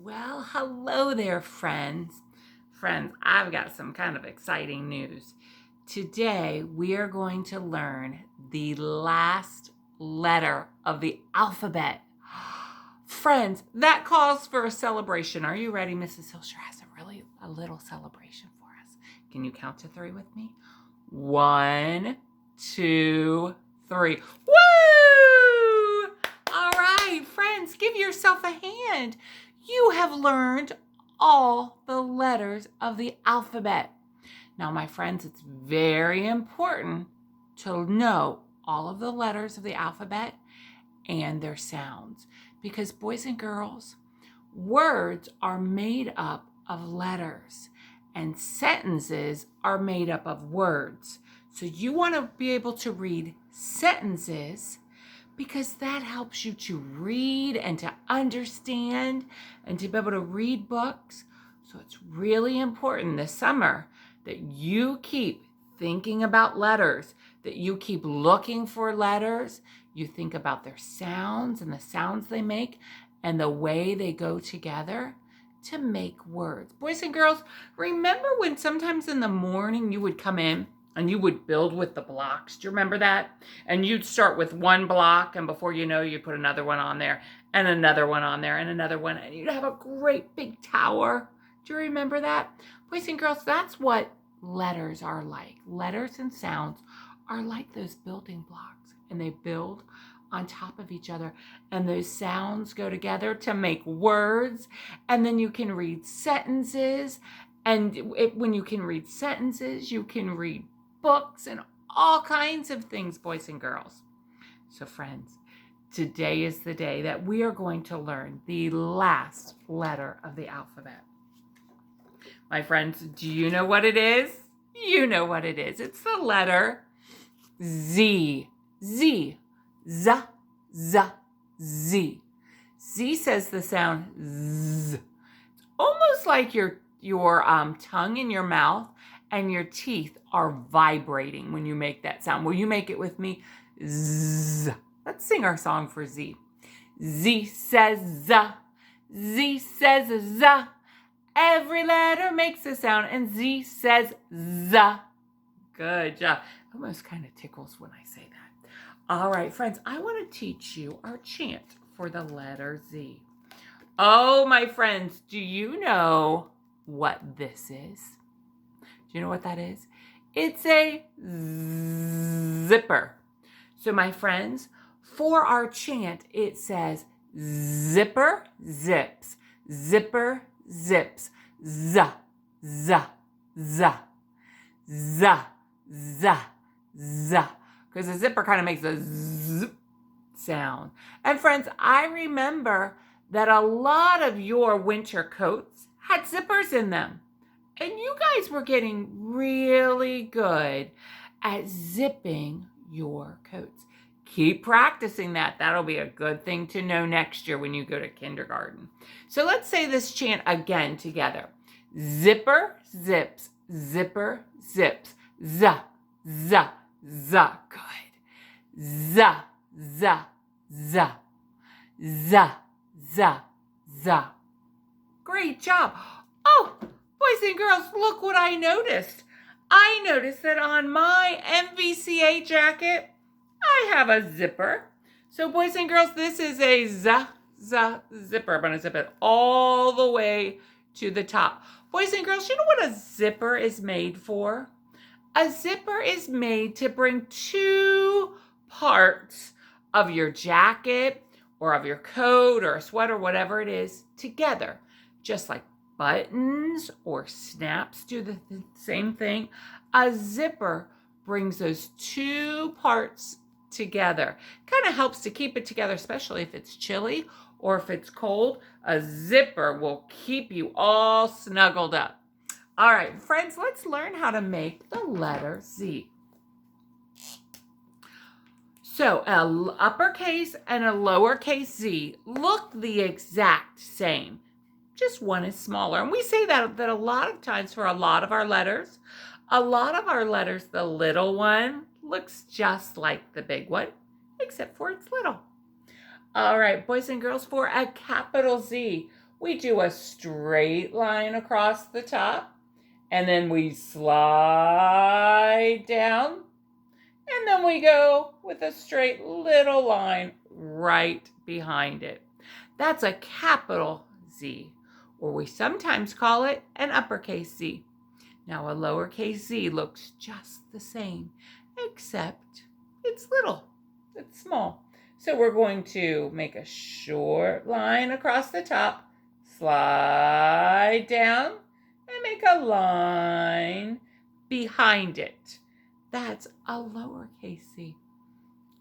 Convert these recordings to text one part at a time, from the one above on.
Well, hello there, friends. Friends, I've got some kind of exciting news. Today, we are going to learn the last letter of the alphabet. Friends, that calls for a celebration. Are you ready? Mrs. Hilsher has a little celebration for us. Can you count to 3 with me? 1, 2, 3. Woo! All right, friends, give yourself a hand. You have learned all the letters of the alphabet. Now, my friends, it's very important to know all of the letters of the alphabet and their sounds, because boys and girls, words are made up of letters and sentences are made up of words. So you want to be able to read sentences because that helps you to read and to understand and to be able to read books. So it's really important this summer that you keep thinking about letters, that you keep looking for letters. You think about their sounds and the sounds they make and the way they go together to make words. Boys and girls, remember when sometimes in the morning you would come in and you would build with the blocks? Do you remember that? And you'd start with one block, and before you know, you'd put another one on there, and another one on there, and another one, and you'd have a great big tower. Do you remember that? Boys and girls, that's what letters are like. Letters and sounds are like those building blocks, and they build on top of each other, and those sounds go together to make words, and then you can read sentences, and when you can read sentences, you can read books and all kinds of things, boys and girls. So friends, today is the day that we are going to learn the last letter of the alphabet. My friends, do you know what it is? You know what it is. It's the letter Z. Z. Z. Z. Z. Z says the sound Z. It's almost like your tongue in your mouth and your teeth are vibrating when you make that sound. Will you make it with me? Z. Let's sing our song for Z. Z says Z. Z says Z. Every letter makes a sound, and Z says Z. Good job. Almost kind of tickles when I say that. All right, friends, I want to teach you our chant for the letter Z. Oh, my friends, do you know what this is? Do you know what that is? It's a zipper. So, my friends, for our chant, it says zipper zips, zipper zips, z, z, z, z, z, z. Because the zipper kind of makes a z sound. And friends, I remember that a lot of your winter coats had zippers in them. And you guys were getting really good at zipping your coats. Keep practicing that. That'll be a good thing to know next year when you go to kindergarten. So let's say this chant again together. Zipper zips, zipper zips, z, z, z. Good. Z, z, z, z, z, z. Great job. Oh, boys and girls, look what I noticed. I noticed that on my MVCA jacket, I have a zipper. So boys and girls, this is a zipper. I'm going to zip it all the way to the top. Boys and girls, you know what a zipper is made for? A zipper is made to bring two parts of your jacket or of your coat or a sweater, whatever it is, together. Just like buttons or snaps do the same thing. A zipper brings those two parts together. Kind of helps to keep it together, especially if it's chilly or if it's cold. A zipper will keep you all snuggled up. All right, friends, let's learn how to make the letter Z. So an uppercase and a lowercase z look the exact same. Just one is smaller. And we say that a lot of times for a lot of our letters. A lot of our letters, the little one looks just like the big one, except for it's little. All right, boys and girls, for a capital Z, we do a straight line across the top, and then we slide down, and then we go with a straight little line right behind it. That's a capital Z, or we sometimes call it an uppercase Z. Now a lowercase z looks just the same, except it's little, it's small. So we're going to make a short line across the top, slide down, and make a line behind it. That's a lowercase z.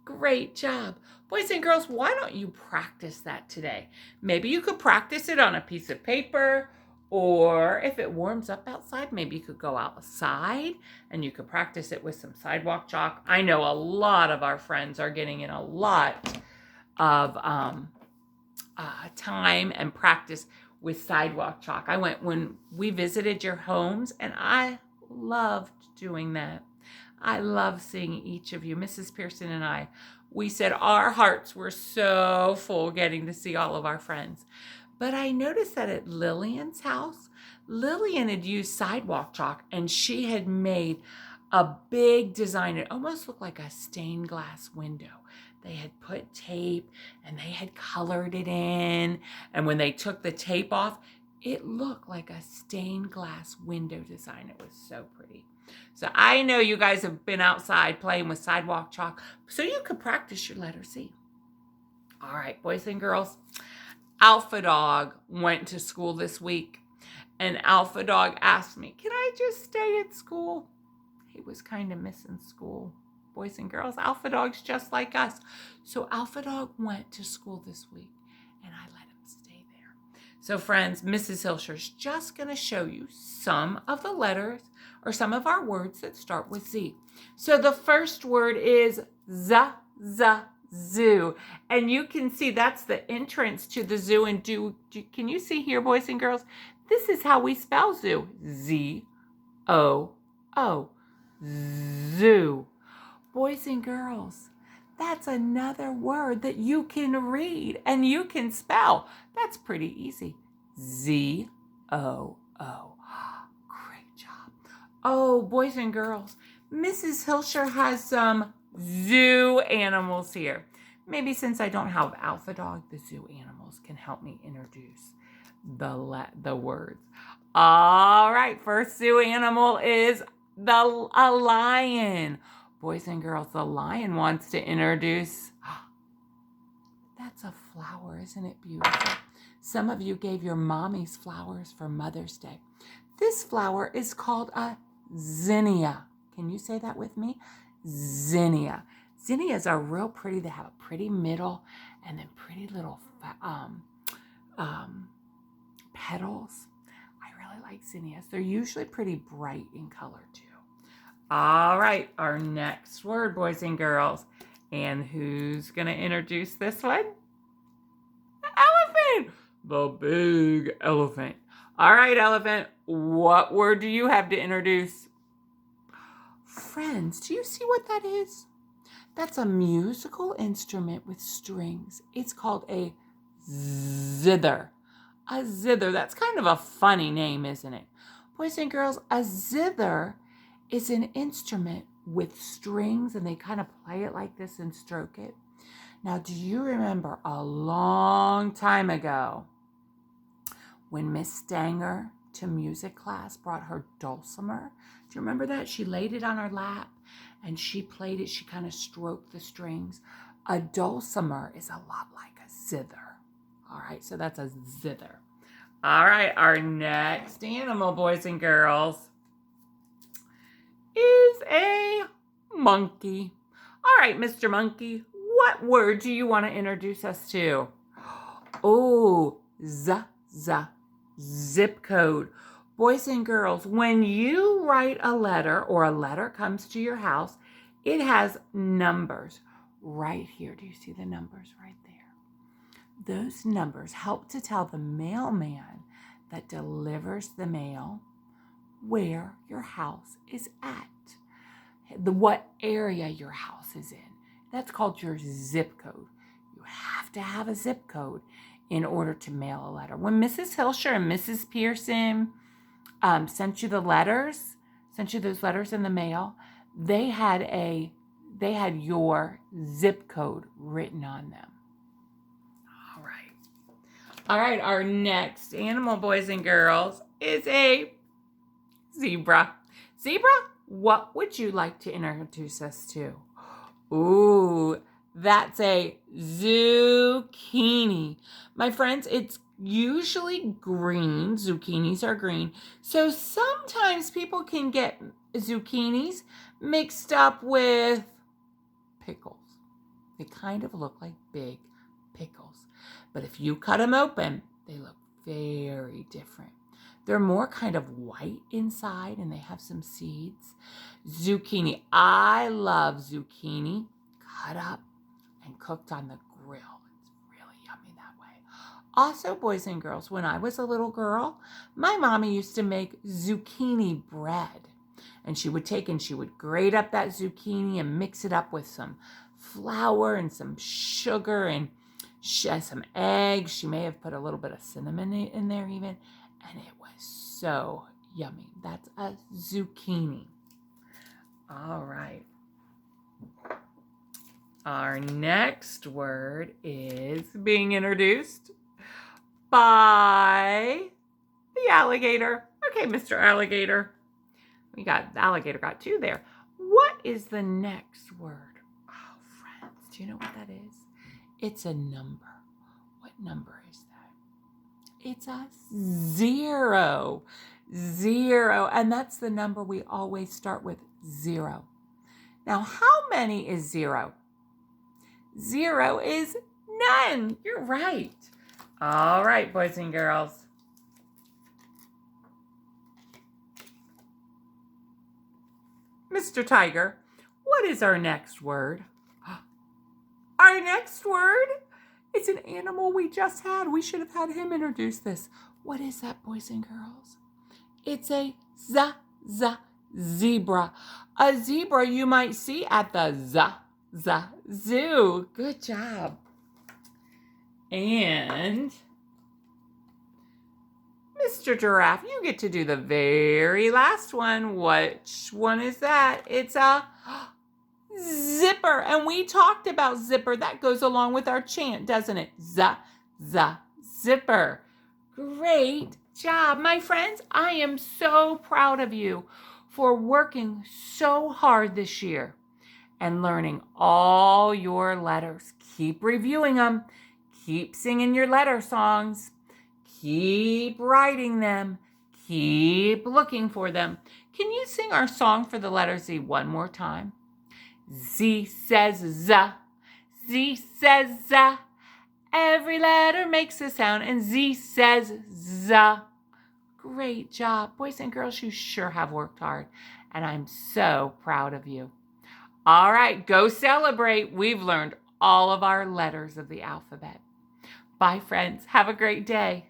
Great job. Boys and girls, why don't you practice that today? Maybe you could practice it on a piece of paper, or if it warms up outside, maybe you could go outside and you could practice it with some sidewalk chalk. I know a lot of our friends are getting in a lot of time and practice with sidewalk chalk. I went when we visited your homes, and I loved doing that. I love seeing each of you. Mrs. Pearson and I, we said our hearts were so full getting to see all of our friends. But I noticed that at Lillian's house, Lillian had used sidewalk chalk, and she had made a big design. It almost looked like a stained glass window. They had put tape and they had colored it in. And when they took the tape off, it looked like a stained glass window design. It was so pretty. So I know you guys have been outside playing with sidewalk chalk, so you could practice your letter C. All right, boys and girls, Alpha Dog went to school this week, and Alpha Dog asked me, can I just stay at school? He was kind of missing school. Boys and girls, Alpha Dog's just like us. So Alpha Dog went to school this week, and I let him stay there. So friends, Mrs. Hilsher's just going to show you some of the letters or some of our words that start with Z. So the first word is zoo. And you can see that's the entrance to the zoo. And can you see here, boys and girls? This is how we spell zoo. Z-O-O. Zoo. Boys and girls, that's another word that you can read and you can spell. That's pretty easy. Z-O-O. Great job. Oh, boys and girls, Mrs. Hilsher has some zoo animals here. Maybe since I don't have Alpha Dog, the zoo animals can help me introduce the words. All right, first zoo animal is a lion. Boys and girls, the lion wants to introduce. That's a flower, isn't it beautiful? Some of you gave your mommies flowers for Mother's Day. This flower is called a zinnia. Can you say that with me? Zinnia. Zinnias are real pretty. They have a pretty middle and then pretty little petals. I really like zinnias. They're usually pretty bright in color too. All right, our next word, boys and girls. And who's going to introduce this one? The elephant. The big elephant. All right, elephant, what word do you have to introduce? Friends, do you see what that is? That's a musical instrument with strings. It's called a zither. A zither. That's kind of a funny name, isn't it? Boys and girls, a zither is an instrument with strings, and they kind of play it like this and stroke it. Now, do you remember a long time ago when Miss Stanger to music class brought her dulcimer? Do you remember that? She laid it on her lap and she played it. She kind of stroked the strings. A dulcimer is a lot like a zither. All right, so that's a zither. All right, our next animal, boys and girls, is a monkey. All right, Mr. Monkey, what word do you want to introduce us to? Oh, zip code. Boys and girls, when you write a letter or a letter comes to your house, it has numbers right here. Do you see the numbers right there? Those numbers help to tell the mailman that delivers the mail where your house is at, what area your house is in. That's called your zip code. You have to have a zip code in order to mail a letter. When Mrs. Hilsher and Mrs. Pearson sent you those letters in the mail, they had your zip code written on them. All right, our next animal, boys and girls, is a zebra. Zebra, what would you like to introduce us to? Ooh, that's a zucchini. My friends, it's usually green. Zucchinis are green. So sometimes people can get zucchinis mixed up with pickles. They kind of look like big pickles. But if you cut them open, they look very different. They're more kind of white inside and they have some seeds. Zucchini. I love zucchini cut up and cooked on the grill. It's really yummy that way. Also, boys and girls, when I was a little girl, my mommy used to make zucchini bread. And she would grate up that zucchini and mix it up with some flour and some sugar and some eggs. She may have put a little bit of cinnamon in there even. And it was so yummy. That's a zucchini. All right. Our next word is being introduced by the alligator. Okay, Mr. Alligator. The alligator got 2 there. What is the next word? Oh, friends, do you know what that is? It's a number. What number is that? It's a 0. 0. And that's the number we always start with, 0. Now, how many is 0? 0 is none. You're right. All right, boys and girls. Mr. Tiger, what is our next word? Our next word is an animal we just had. We should have had him introduce this. What is that, boys and girls? It's a zebra. A zebra you might see at the zoo. Good job. And Mr. Giraffe, you get to do the very last one. Which one is that? It's a zipper. And we talked about zipper. That goes along with our chant, doesn't it? Zipper. Great job. My friends, I am so proud of you for working so hard this year and learning all your letters. Keep reviewing them. Keep singing your letter songs. Keep writing them. Keep looking for them. Can you sing our song for the letter Z one more time? Z says Z. Z says Z. Every letter makes a sound, and Z says Z. Great job. Boys and girls, you sure have worked hard, and I'm so proud of you. All right, go celebrate. We've learned all of our letters of the alphabet. Bye, friends. Have a great day.